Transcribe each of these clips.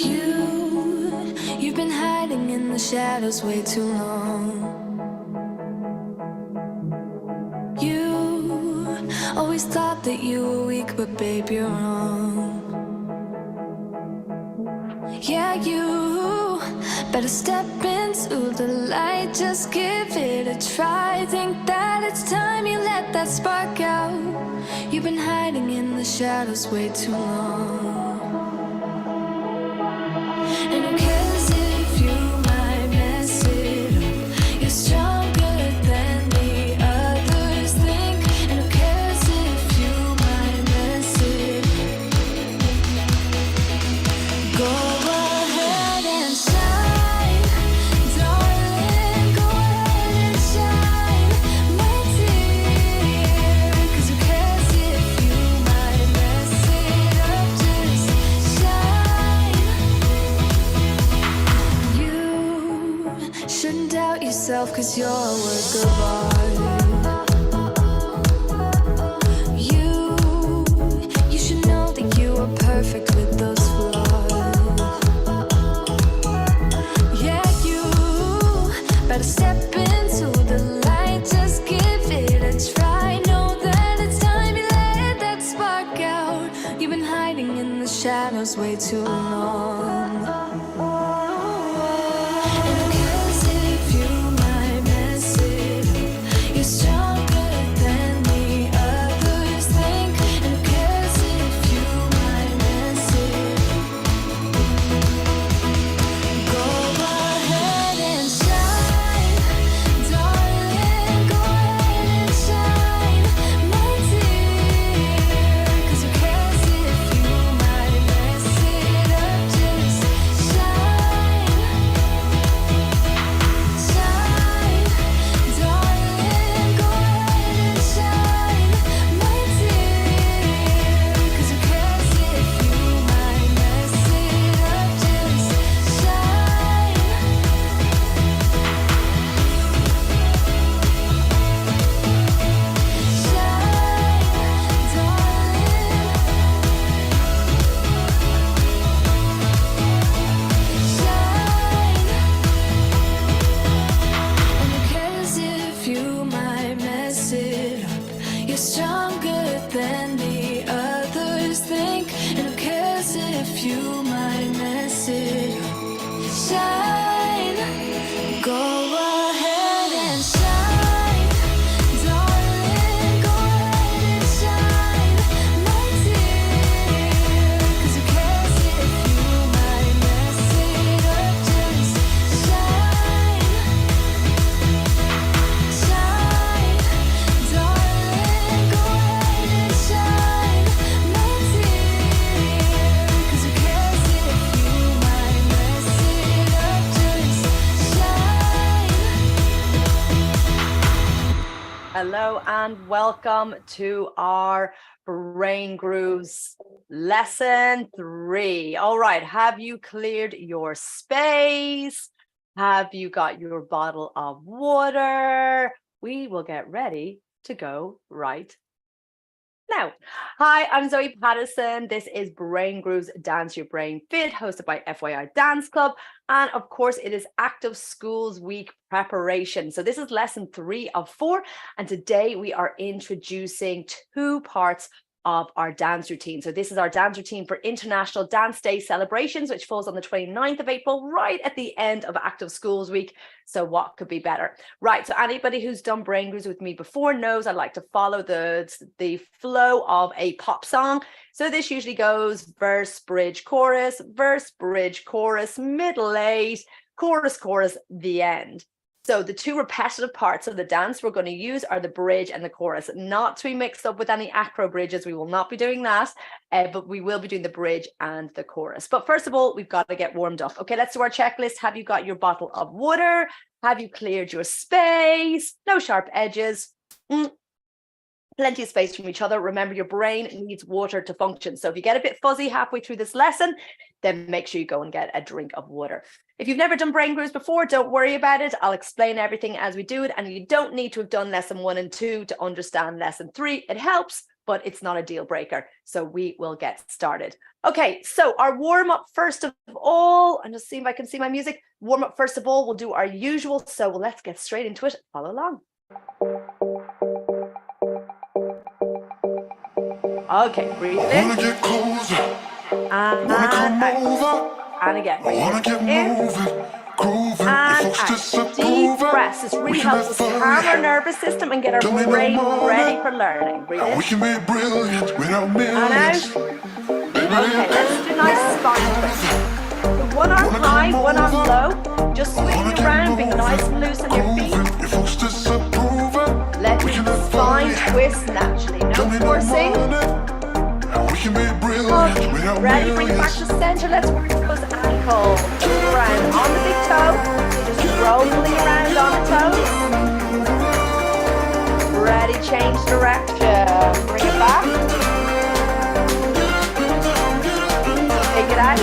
You've been hiding in the shadows way too long. You always thought that you were weak, but babe, you're wrong. Yeah, you better step into the light, just give it a try. Think that it's time you let that spark out. You've been hiding in the shadows way too long. And who cares if you might mess it up? You're stronger than the others think. And who cares if you might mess it up? Go ahead and shine, darling. Go ahead and shine, my dear. 'Cause who cares if you might mess it up? Just shine. You shouldn't doubt yourself, 'cause you're a work of art. You should know that you are perfect with those flaws. Yeah, you better step into the light, just give it a try. Know that it's time you let that spark out. You've been hiding in the shadows way too long. And who cares if you might mess it up? You're stronger than the others think. And who cares if you might mess it up? Go ahead and shine, darling. Go ahead and shine, my dear. 'Cause who cares if you might mess it up? Just shine, shine, darling. Go ahead and shine, my dear. 'Cause who cares if you might mess it up? Just shine. You're stronger than the others think. And who cares if you might mess it up? Shine. Go ahead and shine, darling. Go ahead and shine, my dear. 'Cause who cares if you might mess it up? Just shine, shine, darling. Go ahead and shine, my dear. 'Cause who cares if you might mess it up? Just shine. Hello and welcome to our Brain Grooves lesson 3. All right, have you cleared your space? Have you got your bottle of water? We will get ready to go right now. Hi, I'm Zoe Patterson. This is Brain Grooves Dance Your Brain Fit, hosted by F.Y.I. Dance Club. And of course, it is Active Schools Week preparation. So this is lesson 3 of 4. And today we are introducing 2 parts of our dance routine. So this is our dance routine for International Dance Day celebrations, which falls on the 29th of April, right at the end of Active Schools Week. So what could be better? Right, so anybody who's done Brain Grooves with me before knows I like to follow the flow of a pop song. So this usually goes verse, bridge, chorus, middle 8, chorus, the end. So the 2 repetitive parts of the dance we're going to use are the bridge and the chorus, not to be mixed up with any acro bridges. We will not be doing that, but we will be doing the bridge and the chorus. But first of all, we've got to get warmed up. Okay, let's do our checklist. Have you got your bottle of water? Have you cleared your space? No sharp edges. Plenty of space from each other. Remember, your brain needs water to function. So if you get a bit fuzzy halfway through this lesson, then make sure you go and get a drink of water. If you've never done Brain Grooves before, don't worry about it. I'll explain everything as we do it. And you don't need to have done lesson 1 and 2 to understand lesson 3. It helps, but it's not a deal breaker. So we will get started. Okay, so our warm up first of all, I'm just seeing if I can see my music. Warm up first of all, we'll do our usual. So let's get straight into it. Follow along. Okay, breathe in. And again, breathe in. And out. Deep breaths. This really helps us calm our nervous system and get our brain ready for learning. Breathe in. And out. Okay, let's do a nice spine twist. So one arm high, one arm low. Just swing around, being nice and loose on your feet. Let the spine twist naturally. No forcing. Okay, ready? Bring it back to center. Let's work those ankles. Around on the big toe. Just rolling around on the toes. Ready? Change direction. Bring it back. Take it out.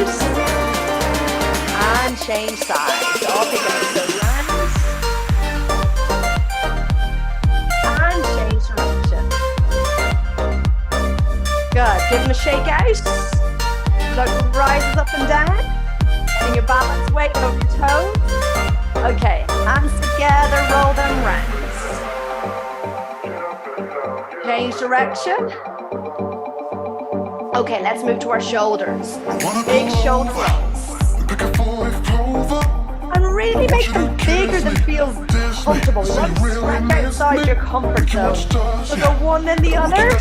And change sides. Okay, guys. So land. And change direction. Good. Give them a shake out. Look, rises up and down. Getting your balance weight over your toes. Okay, hands together, roll them round. Change direction. Okay, let's move to our shoulders. Big shoulder rolls. And really make them bigger than feels comfortable. You want to stretch outside your comfort zone. So go one then the other.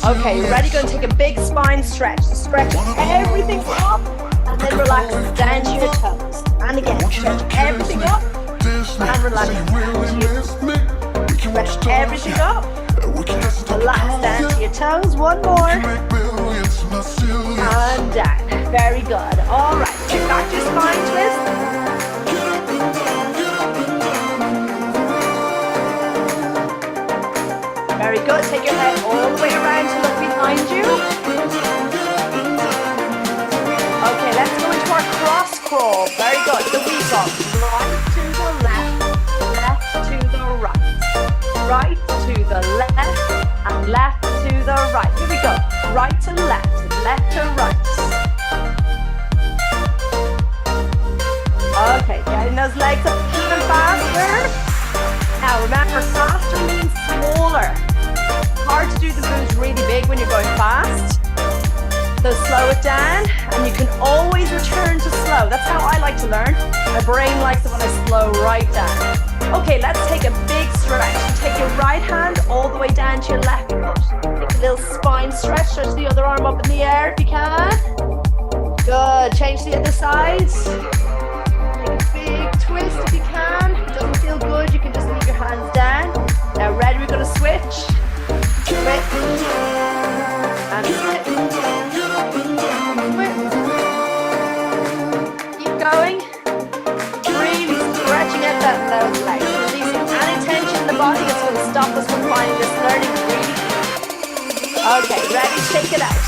Okay, ready? Going to take a big spine stretch. Stretch everything up and then relax down to your toes. And again, stretch everything up and relax down to your toes. Stretch everything up. Relax down to your toes. One more. And down. Very good. All right. Take back your spine twist. Very good. Take your head all the way around to look behind you. Okay, let's go into our cross crawl. Very good. So we go right to the left, left to the right, right to the left, and left to the right. Here we go. Right to left, left to right. Okay, getting those legs up even faster. Now remember, faster means smaller. Hard to do the moves really big when you're going fast. So slow it down, and you can always return to slow. That's how I like to learn. My brain likes it when I slow right down. Okay, let's take a big stretch. Take your right hand all the way down to your left foot. Take a little spine stretch. Stretch the other arm up in the air if you can. Good. Change the other side. Take a big twist if you can. If it doesn't feel good, you can just leave your hands down. Now ready, we're going to switch. Switch. And switch. Switch. Keep going. Really stretching out those legs. Releasing any tension in the body that's going to stop us from finding this learning really easy. Okay, ready? Shake it out.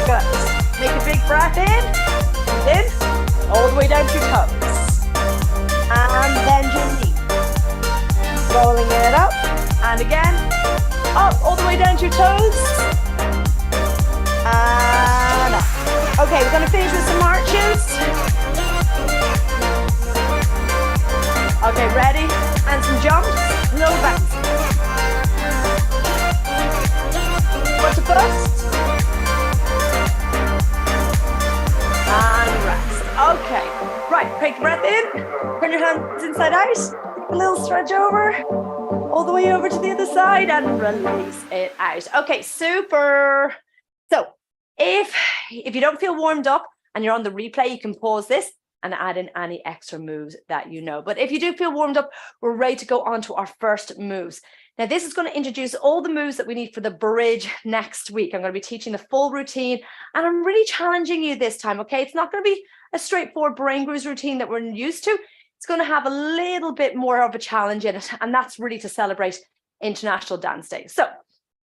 Good. Make a big breath in. Breathe in. All the way down to your toes. And bend your knee. Rolling it up. And again. Up all the way down to your toes. And up. Okay, we're going to finish with some marches. Okay, ready? And some jumps. Little bounce. Foot to first. And rest. Okay. Right, take a breath in. Turn your hands inside out. A little stretch over. All the way over to the other side and release it out. Okay, super. So if you don't feel warmed up and you're on the replay, you can pause this and add in any extra moves that you know. But if you do feel warmed up, we're ready to go on to our first moves. Now, this is going to introduce all the moves that we need for the bridge next week. I'm going to be teaching the full routine, and I'm really challenging you this time, okay? It's not going to be a straightforward brain grooves routine that we're used to. It's going to have a little bit more of a challenge in it, and that's really to celebrate International Dance Day. So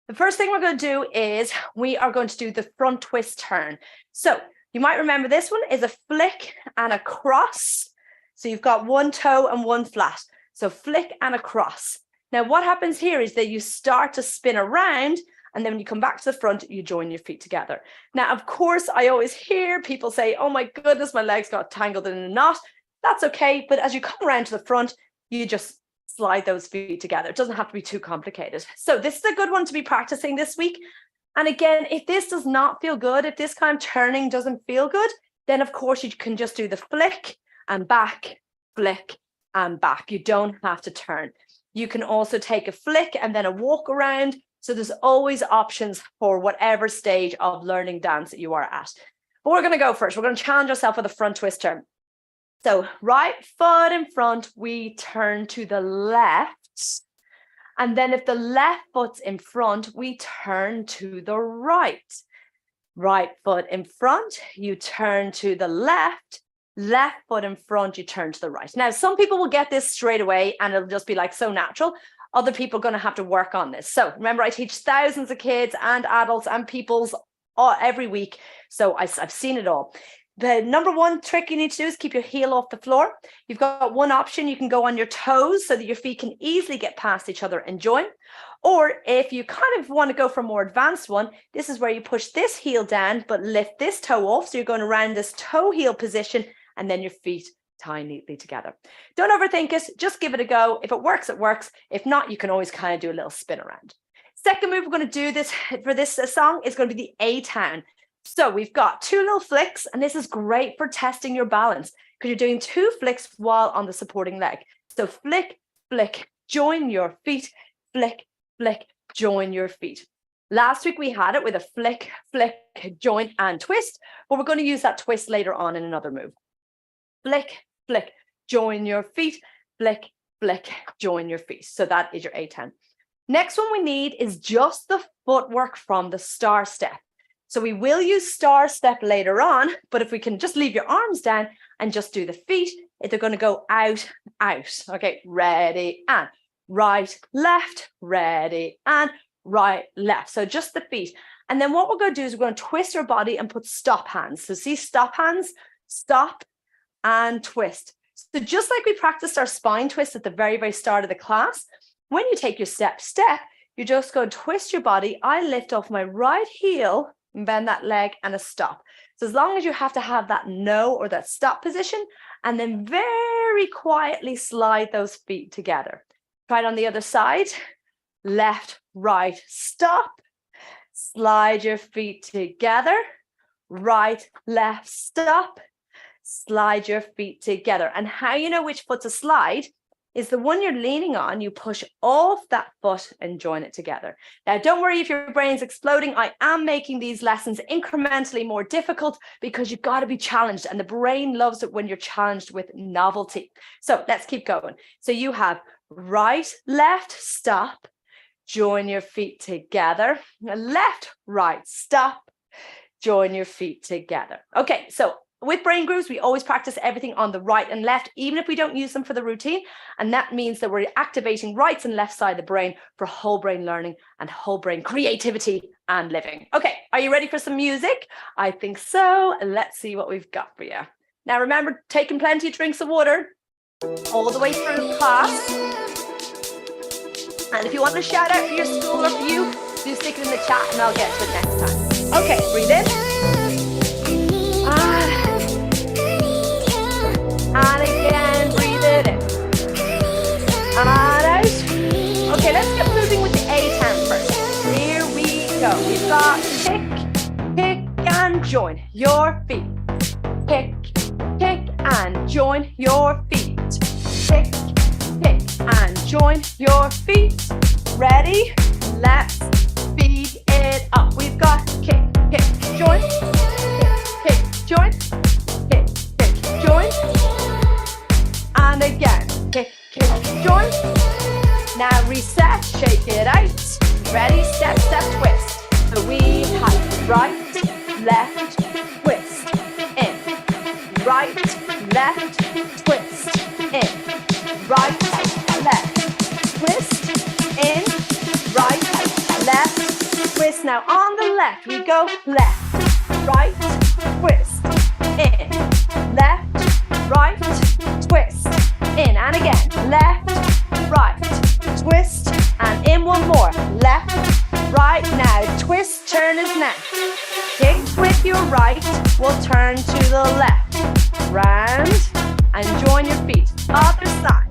the first thing we're going to do is we are going to do the front twist turn. So you might remember this one is a flick and a cross. So you've got one toe and one flat. So flick and a cross. Now, what happens here is that you start to spin around, and then when you come back to the front, you join your feet together. Now, of course, I always hear people say, oh my goodness, my legs got tangled in a knot. That's okay. But as you come around to the front, you just slide those feet together. It doesn't have to be too complicated. So this is a good one to be practicing this week. And again, if this does not feel good, if this kind of turning doesn't feel good, then of course you can just do the flick and back, flick and back. You don't have to turn. You can also take a flick and then a walk around. So there's always options for whatever stage of learning dance that you are at. But we're going to go first. We're going to challenge ourselves with a front twist turn. So right foot in front, we turn to the left. And then if the left foot's in front, we turn to the right. Right foot in front, you turn to the left. Left foot in front, you turn to the right. Now, some people will get this straight away and it'll just be like so natural. Other people are going to have to work on this. So remember, I teach thousands of kids and adults and peoples every week. So I've seen it all. The number one trick you need to do is keep your heel off the floor. You've got one option. You can go on your toes so that your feet can easily get past each other and join. Or if you kind of want to go for a more advanced one, this is where you push this heel down, but lift this toe off. So you're going around this toe heel position and then your feet tie neatly together. Don't overthink it. Just give it a go. If it works, it works. If not, you can always kind of do a little spin around. Second move we're going to do this for this song is going to be the A-town. So we've got two little flicks, and this is great for testing your balance because you're doing two flicks while on the supporting leg. So flick, flick, join your feet, flick, flick, join your feet. Last week we had it with a flick, flick, join and twist, but we're going to use that twist later on in another move. Flick, flick, join your feet, flick, flick, join your feet. So that is your A-town. Next one we need is just the footwork from the star step. So we will use star step later on, but if we can just leave your arms down and just do the feet, they're going to go out, out. Okay, ready and right, left, ready and right, left. So just the feet. And then what we're going to do is we're going to twist our body and put stop hands. So see stop hands, stop and twist. So just like we practiced our spine twist at the very, very start of the class, when you take your step, you just go and twist your body. I lift off my right heel, bend that leg and a stop. So as long as you have to have that no or that stop position, and then very quietly slide those feet together. Try it on the other side. Left, right, stop. Slide your feet together. Right, left, stop. Slide your feet together. And how you know which foot to slide is the one you're leaning on, you push off that foot and join it together. Now, don't worry if your brain's exploding. I am making these lessons incrementally more difficult because you've got to be challenged, and the brain loves it when you're challenged with novelty. So let's keep going. So you have right, left, stop, join your feet together. Left, right, stop, join your feet together. Okay, so with brain grooves, we always practice everything on the right and left, even if we don't use them for the routine. And that means that we're activating right and left side of the brain for whole brain learning and whole brain creativity and living. Okay, are you ready for some music? I think so. Let's see what we've got for you. Now, remember, taking plenty of drinks of water all the way through class. And if you want to shout out for your school or for you, do stick it in the chat and I'll get to it next time. Okay, breathe in. And again, breathe it in. And out. Okay, let's get moving with the A-town first. Here we go. We've got kick, kick, and join your feet. Kick, kick, and join your feet. Kick, kick, and join your feet. Ready? Let's speed it up. We've got kick, kick, join. Kick, kick, join. Kick, kick, join. And again, kick, kick, join. Now reset, shake it out. Ready, step, step, twist. So we have right, left, twist, in. Right, left, twist, in. Right, left, twist, in. Right, left, twist. Now on the left, we go left, right, twist, in. Left, right, twist, in. And again, left, right, twist, right will turn to the left. Round and join your feet. Other side.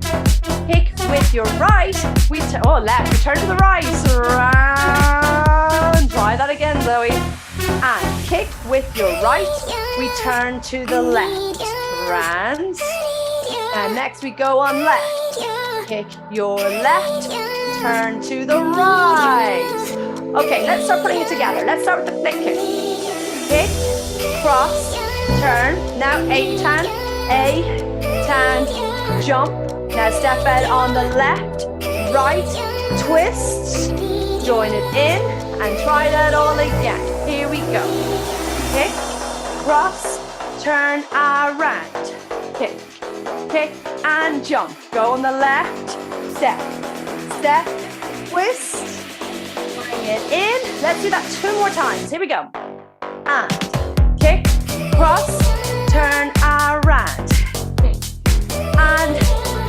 Kick with your right. Left. We turn to the right. Round. Try that again, Zoe. And kick with your right. We turn to the left. Round. And next we go on left. Kick your left. Turn to the right. Okay, let's start putting it together. Let's start with the flick kick. Kick, cross, turn. Now A-tan, jump. Now step out on the left, right, twist. Join it in and try that all again. Here we go. Kick, cross, turn around. Kick, kick and jump. Go on the left, step, step, twist. Bring it in. Let's do that 2 more times. Here we go. And kick, cross, turn around. Kick and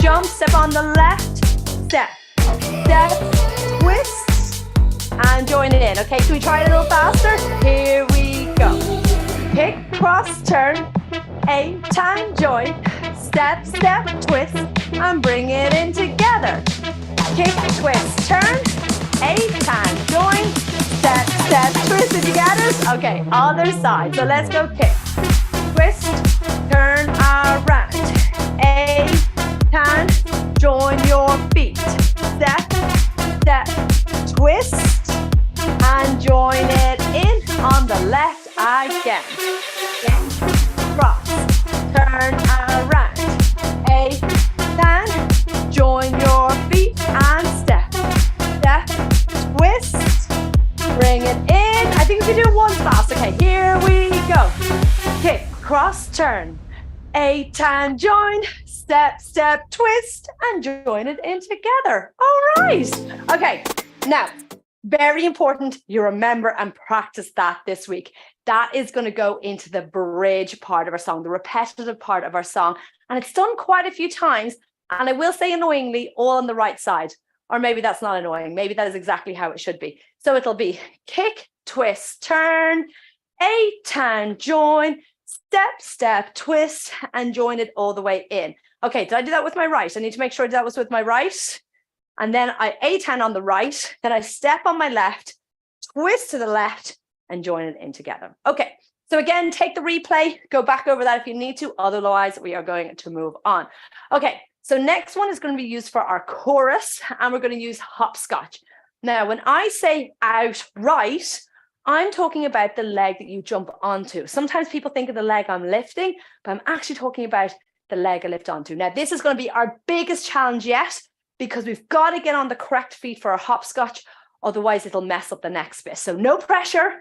jump. Step on the left, step, step, twist, and join it in. Okay, can we try it a little faster? Here we go. Kick, cross, turn, A-tan, join, step, step, twist, and bring it in together. Kick, twist, turn, A-tan, join, step, step, twist. Did you get it? Okay, other side. So let's go kick, twist, turn around. A-tan, join your feet. Step, step, twist, and join it in on the left again. Kick, cross, turn around. A-tan, join your feet and step, step, twist, bring it in. I think we can do it once fast. Okay, here we go. Kick, cross, turn, A-tan, join, step, step, twist, and join it in together. All right. Okay, now, very important you remember and practice that this week. That is going to go into the bridge part of our song, the repetitive part of our song. And it's done quite a few times. And I will say annoyingly, all on the right side. Or maybe that's not annoying. Maybe that is exactly how it should be. So it'll be kick, twist, turn, A-tan, join, step, step, twist, and join it all the way in. Okay, did I do that with my right? I need to make sure that was with my right. And then I A-tan on the right. Then I step on my left, twist to the left, and join it in together. Okay, so again, take the replay, go back over that if you need to. Otherwise, we are going to move on. Okay, so next one is going to be used for our chorus, and we're going to use hopscotch. Now, when I say out right, I'm talking about the leg that you jump onto. Sometimes people think of the leg I'm lifting, but I'm actually talking about the leg I lift onto. Now, this is going to be our biggest challenge yet, because we've got to get on the correct feet for our hopscotch. Otherwise, it'll mess up the next bit. So no pressure,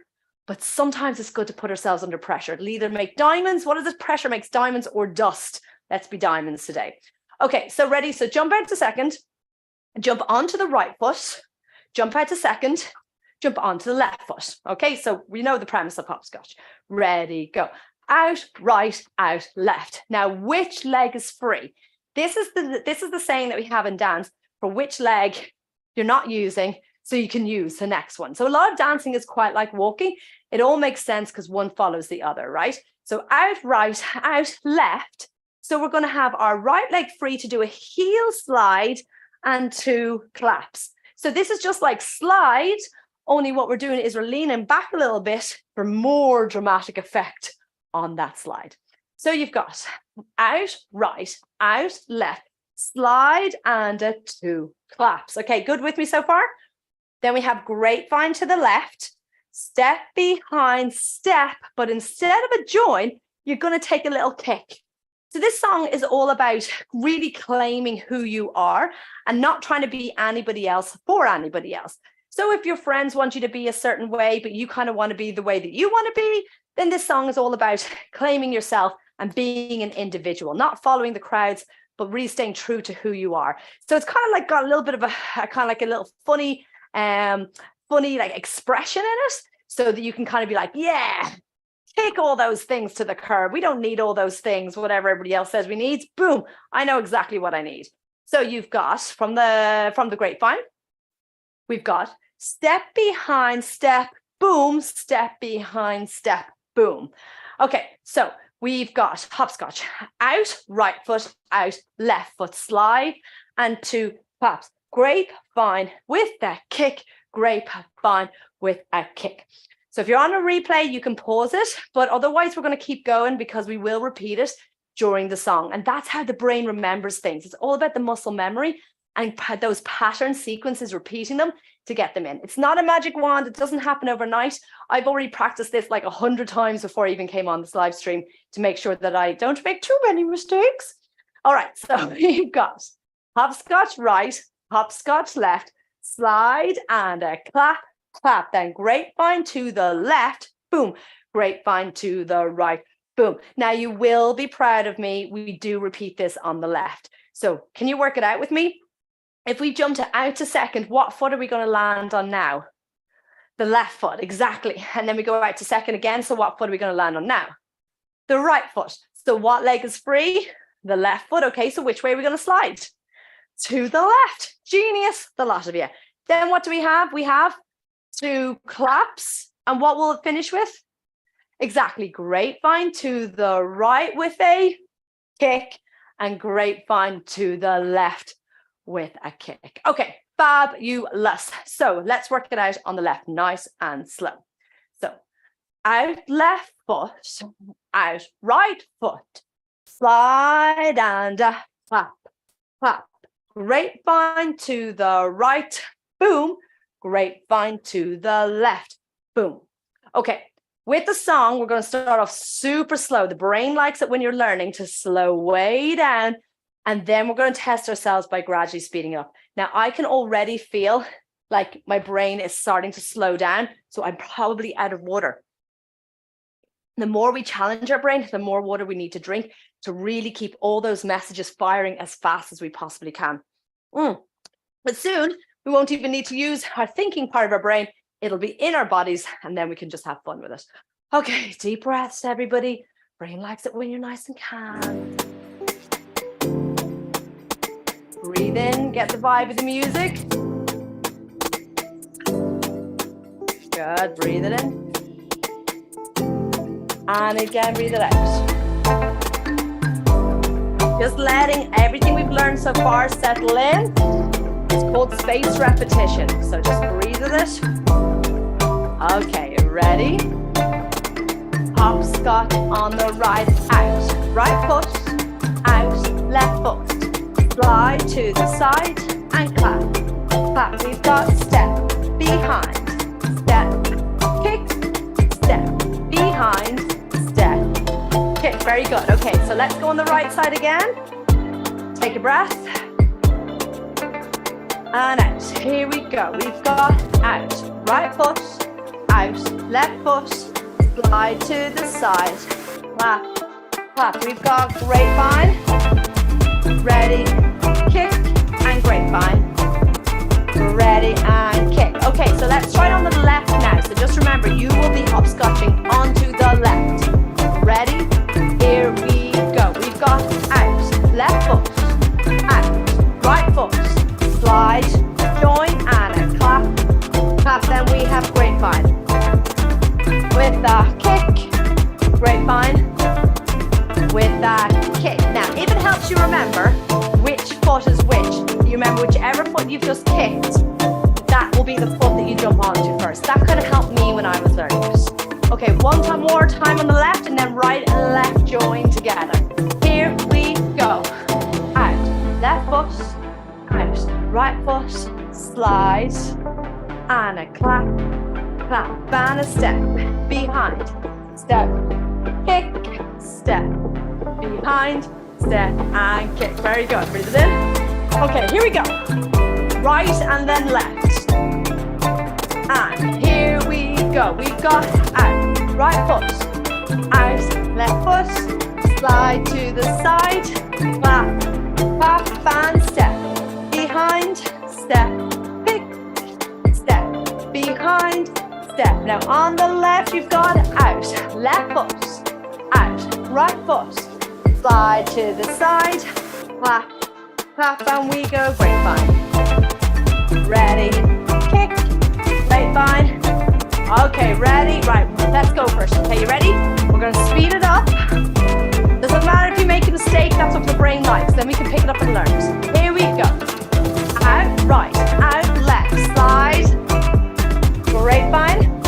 but sometimes it's good to put ourselves under pressure. It'll either make diamonds. What is it? Pressure makes diamonds or dust. Let's be diamonds today. Okay, so ready? So jump out to second, jump onto the right foot, jump out to second, jump onto the left foot. Okay, so we know the premise of hopscotch. Ready, go. Out, right, out, left. Now, which leg is free? This is the saying that we have in dance for which leg you're not using, so you can use the next one. So a lot of dancing is quite like walking. It all makes sense because one follows the other, right? So out, right, out, left. So we're going to have our right leg free to do a heel slide and 2 claps. So this is just like slide, only what we're doing is we're leaning back a little bit for more dramatic effect on that slide. So you've got out, right, out, left, slide, and a 2 claps. Okay, good with me so far? Then we have grapevine to the left, step behind step, but instead of a join, you're going to take a little kick. So this song is all about really claiming who you are and not trying to be anybody else for anybody else. So if your friends want you to be a certain way, but you kind of want to be the way that you want to be, then this song is all about claiming yourself and being an individual, not following the crowds, but really staying true to who you are. So it's kind of like got a little bit of a kind of like a little funny like expression in it, so that you can kind of be like, yeah, take all those things to the curb. We don't need all those things, whatever everybody else says we need. Boom, I know exactly what I need. So you've got from the grapevine, we've got step behind step, boom, step behind step, boom. Okay, so we've got hopscotch, out, right foot, out, left foot, slide, and 2 claps. Grapevine with that kick, grapevine with a kick. So if you're on a replay, you can pause it, but otherwise we're going to keep going because we will repeat it during the song. And that's how the brain remembers things. It's all about the muscle memory and those pattern sequences, repeating them to get them in. It's not a magic wand. It doesn't happen overnight. I've already practiced this like 100 times before I even came on this live stream to make sure that I don't make too many mistakes. All right, so we've got hopscotch right, hopscotch left, slide and a clap, clap, then grapevine to the left, boom, grapevine to the right, boom. Now you will be proud of me. We do repeat this on the left. So can you work it out with me? If we jump to out to second, what foot are we going to land on now? The left foot, exactly. And then we go out to second again. So what foot are we going to land on now? The right foot. So what leg is free? The left foot. Okay, so which way are we going to slide? To the left. Genius, the lot of you. Then what do we have? We have 2 claps. And what will it finish with? Exactly, grapevine to the right with a kick and grapevine to the left with a kick. Okay, fabulous. So let's work it out on the left, nice and slow. So out left foot, out right foot, slide and a clap, clap. Grapevine to the right, boom. Grapevine to the left, boom. Okay, with the song, we're going to start off super slow. The brain likes it when you're learning to slow way down. And then we're going to test ourselves by gradually speeding up. Now, I can already feel like my brain is starting to slow down. So I'm probably out of water. The more we challenge our brain, the more water we need to drink to really keep all those messages firing as fast as we possibly can. But soon, we won't even need to use our thinking part of our brain. It'll be in our bodies, and then we can just have fun with it. Okay, deep breaths, everybody. Brain likes it when you're nice and calm. Breathe in, get the vibe of the music. Good, breathe it in. And again, breathe it out. Just letting everything we've learned so far settle in. It's called spaced repetition. So just breathe with it. Okay, ready? Hopscotch on the right, out. Right foot, out, left foot. Slide to the side and clap. Clap. We've got step, behind, step, kick, step, behind, step, kick. Very good. Okay, so let's go on the right side again. Take a breath. And out. Here we go. We've got out. Right foot, out. Left foot. Slide to the side. Clap. Clap. We've got grapevine. Ready. Kick and grapevine. Ready and kick. Okay, so let's try it on the left now. So just remember, you will be hopscotching onto the left. Ready? Here we go. We've got out. Left foot. Out. Right foot. Slide, join, and a clap. Clap, then we have grapevine. With a kick, grapevine. With that kick. Now, if it helps you remember which foot is which, you remember whichever foot you've just kicked, that will be the foot that you jump onto first. That kind of helped me when I was learning it. Okay, one time more time on the left, and then right and left join together. Here we go. Out, left foot, out. Right foot, slide, and a clap, clap, and a step, behind, step, kick, step, behind, step, and kick. Very good, breathe it in. Okay, here we go. Right and then left. And here we go. We've got out, right foot, out, left foot, slide to the side, clap, clap, and step. Behind, step, pick, step, behind, step. Now on the left, you've got out, left foot, out, right foot, slide to the side, clap, clap, and we go grapevine. Ready, kick, grapevine. Okay, ready? Right, let's go first. Okay, you ready? We're going to speed it up. Doesn't matter if you make a mistake, that's what the brain likes. Then we can pick it up and learn it. Here we go. Out, right, out, left, slide. Grapevine.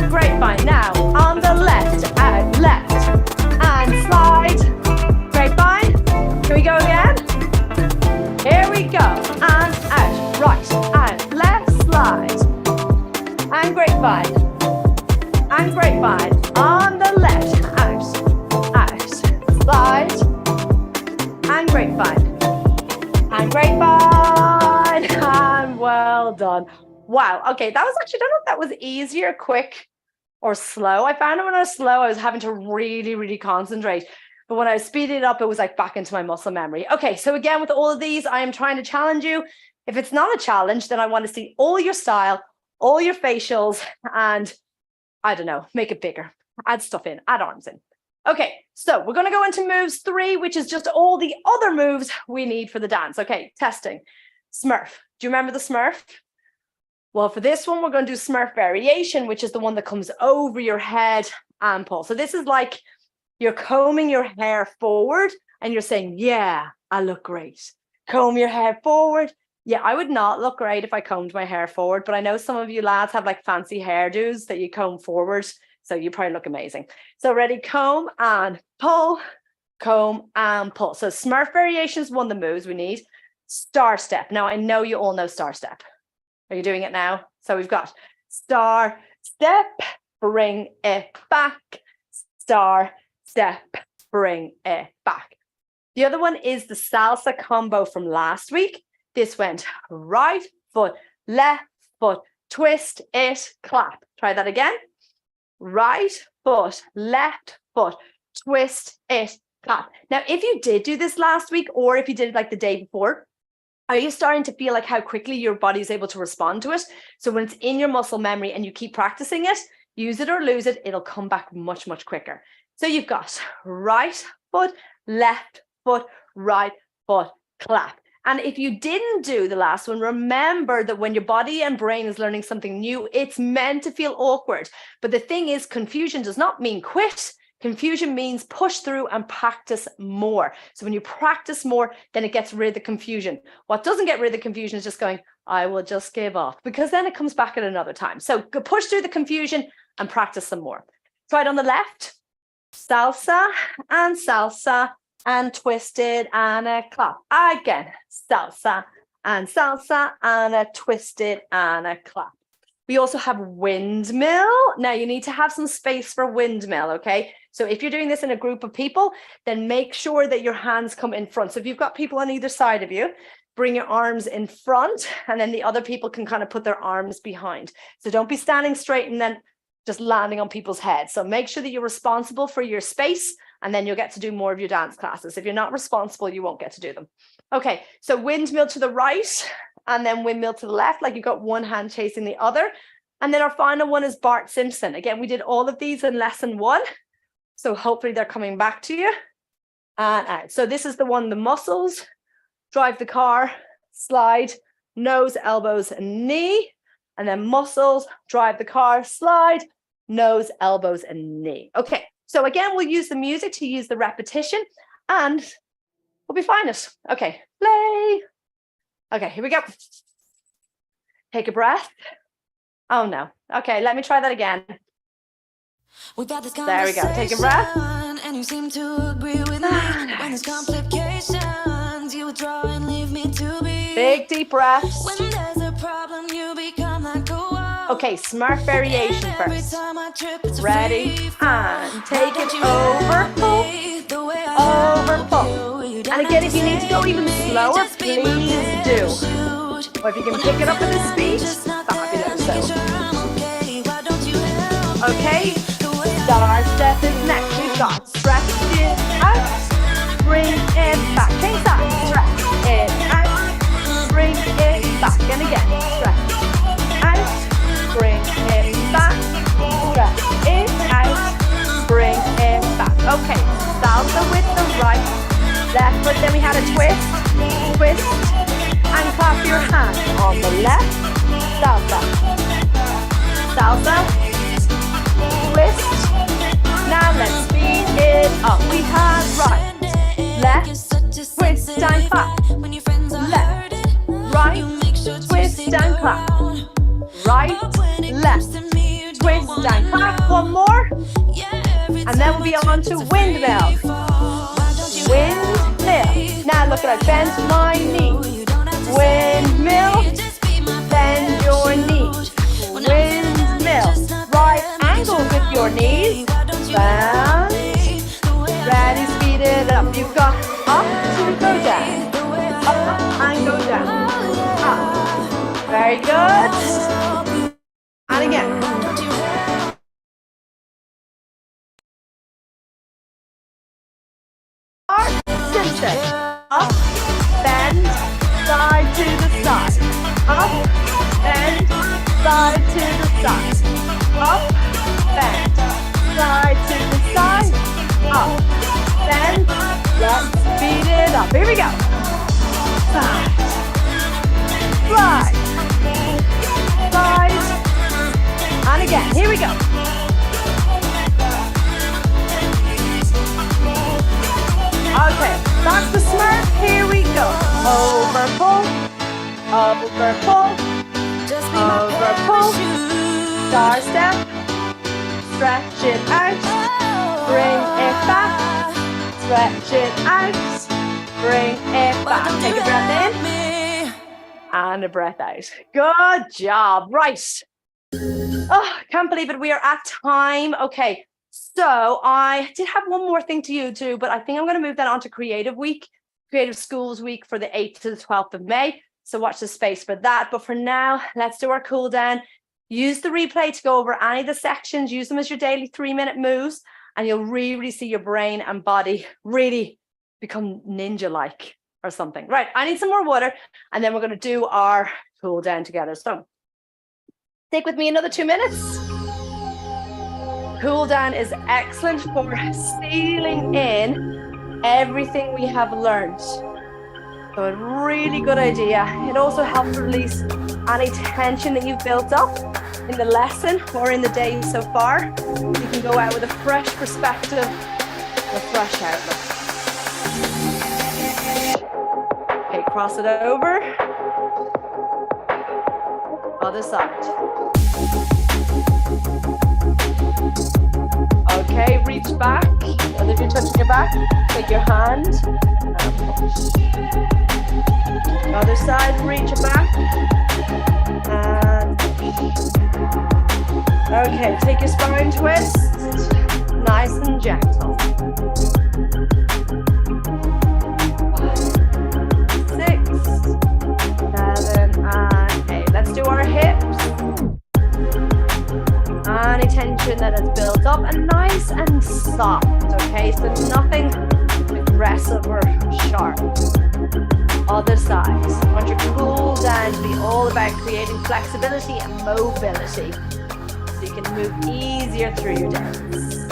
Grapevine. Now, on the left, out, left, and slide. Grapevine. Can we go again? Here we go. And out, right, out, left, slide. And grapevine. And grapevine. On the left, out, slide. And grapevine. And grapevine. And well done. Wow. Okay, that was actually, I don't know if that was easier, quick, or slow. I found it when I was slow, I was having to really, really concentrate. But when I was speeding it up, it was like back into my muscle memory. Okay, so again, with all of these, I am trying to challenge you. If it's not a challenge, then I want to see all your style, all your facials, and I don't know, make it bigger. Add stuff in, add arms in. Okay, so we're going to go into moves 3, which is just all the other moves we need for the dance. Okay, testing. Smurf. Do you remember the Smurf? Well, for this one, we're going to do Smurf variation, which is the one that comes over your head and pull. So this is like you're combing your hair forward and you're saying, yeah, I look great. Comb your hair forward. Yeah, I would not look great if I combed my hair forward, but I know some of you lads have like fancy hairdos that you comb forward. So you probably look amazing. So ready, comb and pull, comb and pull. So Smurf variation is one of the moves we need. Star step. Now I know you all know star step. Are you doing it now? So we've got star step, bring it back, star step, bring it back. The other one is the salsa combo from last week. This went right foot, left foot, twist it, clap. Try that again. Right foot, left foot, twist it, clap. Now, if you did do this last week, or if you did it like the day before, are you starting to feel like how quickly your body is able to respond to it? So when it's in your muscle memory and you keep practicing it, use it or lose it, it'll come back much, much quicker. So you've got right foot, left foot, right foot, clap. And if you didn't do the last one, remember that when your body and brain is learning something new, it's meant to feel awkward. But the thing is, confusion does not mean quit. Confusion means push through and practice more. So when you practice more, then it gets rid of the confusion. What doesn't get rid of the confusion is just going, I will just give up, because then it comes back at another time. So push through the confusion and practice some more. Try it on the left. Salsa and twisted and a clap. Again, salsa and a twisted and a clap. We also have windmill. Now you need to have some space for windmill, okay? So if you're doing this in a group of people, then make sure that your hands come in front. So if you've got people on either side of you, bring your arms in front, and then the other people can kind of put their arms behind. So don't be standing straight and then just landing on people's heads. So make sure that you're responsible for your space, and then you'll get to do more of your dance classes. If you're not responsible, you won't get to do them. Okay, so windmill to the right, and then windmill to the left, like you've got one hand chasing the other. And then our final one is Bart Simpson. Again, we did all of these in lesson 1. So hopefully they're coming back to you. And out. So this is the one, the muscles, drive the car, slide, nose, elbows, and knee. And then muscles, drive the car, slide, nose, elbows, and knee. Okay, so again, we'll use the music to use the repetition, and we'll be fine. Okay, play. Okay, here we go. Take a breath. Oh no. Okay, let me try that again. There we go. Take a breath. And you seem to agree with me. When there's complications, you withdraw and leave me to be. Big deep breaths. When there's a problem, you become like a wall. Okay, Smurf variation first. Ready? And take it over, pull, over, pull. And again, if you need to go even slower, please do. Or if you can pick it up at the speed, fabulous. Okay, star step is next. We've got stretch it out, bring it back. Take that, stretch it out, bring it back. And again, stretch out, bring it back, stretch it out, bring it back. Okay, salsa with the right, left foot. Then we had a twist, and clap your hand on the left, salsa, salsa, twist, Now let's speed it up. We have right, left, twist and clap. Left, right, twist and clap. Right, left, twist and clap. One more. And then we'll be on to windmill. Windmill. Now look at I bent my knee. Windmill. Bend your knee. Windmill. Right angle with your knees. Bend. Ready, speed it up. You've got up to go down. Up and go down. Up. Very good. And again. Simpson. Up, bend, side to the side. Up, bend, side to the side. Up, bend, side to the side. Up, bend. Let's speed it up. Here we go. Side, slide, side, and again. Here we go. Okay, back to smart. Here we go. Over pull, over pull, over pull. Star step. Stretch it out. Bring it back. Stretch it out. Bring it back. Take a breath in and a breath out. Good job. Right. Oh, can't believe it. We are at time. Okay. So I did have one more thing to do, but I think I'm going to move that on to Creative Week, Creative Schools Week for the 8th to the 12th of May. So watch the space for that. But for now, let's do our cool down. Use the replay to go over any of the sections. Use them as your daily 3-minute moves, and you'll really see your brain and body really become ninja-like or something. Right, I need some more water, and then we're going to do our cool down together. So stick with me another 2 minutes. Cool down is excellent for sealing in everything we have learned. So a really good idea. It also helps release any tension that you've built up in the lesson or in the day so far. You can go out with a fresh perspective, a fresh outlook. Okay, cross it over. Other side. Okay, reach back, and if you're touching your back, take your hand and push. Other side, reach it back, and push. Okay, take your spine twist, nice and gentle. 6, 7, and 8. Let's do our hips. Any tension that has built up, and nice and soft, okay? So nothing aggressive or sharp. Other side. I want your cool down to be all about creating flexibility and mobility, so you can move easier through your days.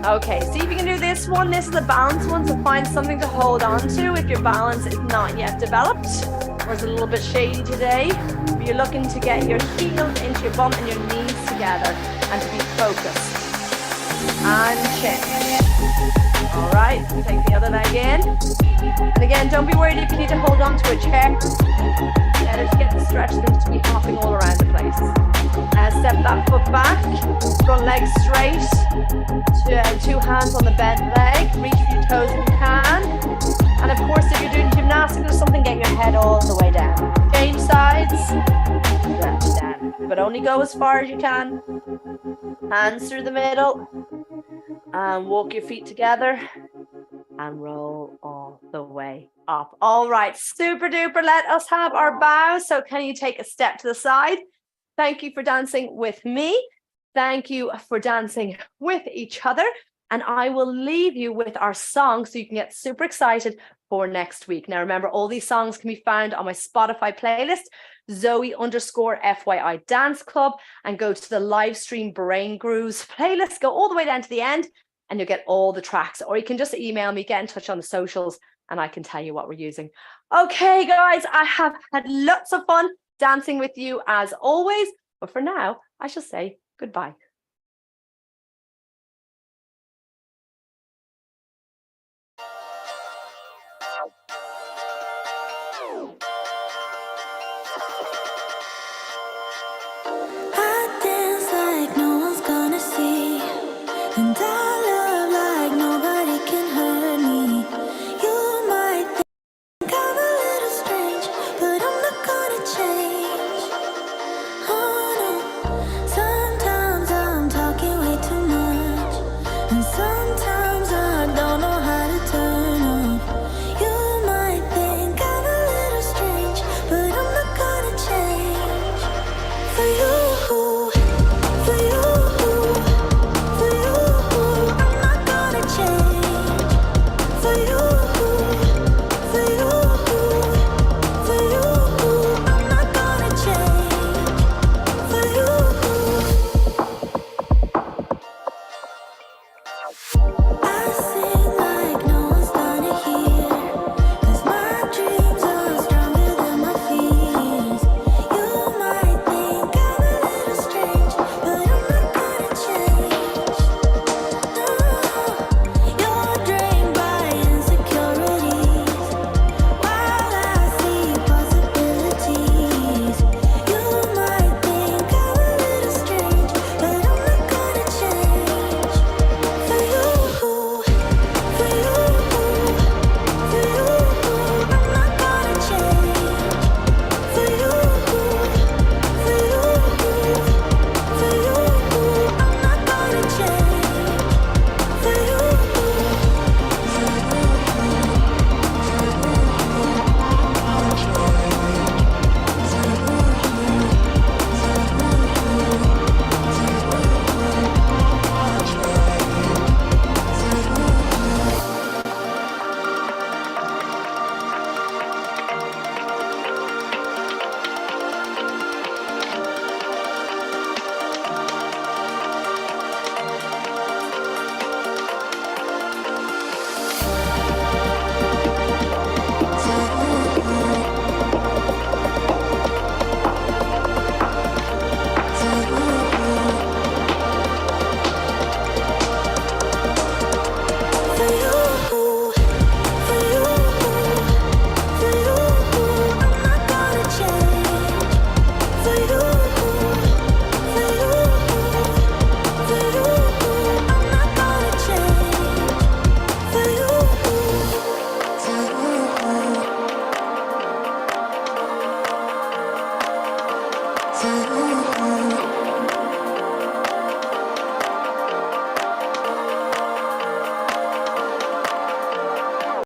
Okay, see if you can do this one. This is a balance one, so find something to hold on to if your balance is not yet developed, or it's a little bit shady today. You're looking to get your heels into your bum and your knees together and to be focused. And chin. All right, take the other leg in. And again, don't be worried if you need to hold on to a chair. Let it get stretched and to be hopping all around the place. Step that foot back, front leg straight. Two hands on the bent leg. Reach for your toes if you can. And of course, if you're doing gymnastics or something, get your head all the way down. Change sides, stretch down, but only go as far as you can. Hands through the middle, and walk your feet together, and roll all the way up. All right, super duper, let us have our bow. So can you take a step to the side? Thank you for dancing with me. Thank you for dancing with each other. And I will leave you with our song so you can get super excited for next week. Now, remember, all these songs can be found on my Spotify playlist, Zoe_FYI Dance Club, and go to the live stream Brain Grooves playlist. Go all the way down to the end and you'll get all the tracks. Or you can just email me, get in touch on the socials, and I can tell you what we're using. Okay, guys, I have had lots of fun dancing with you as always. But for now, I shall say goodbye. sometimes I don't know how to turn off. You might think I'm a little strange, but I'm not gonna change. For you, for you, for you, I'm not gonna change. For you, for you, for you, I'm not gonna change. For you.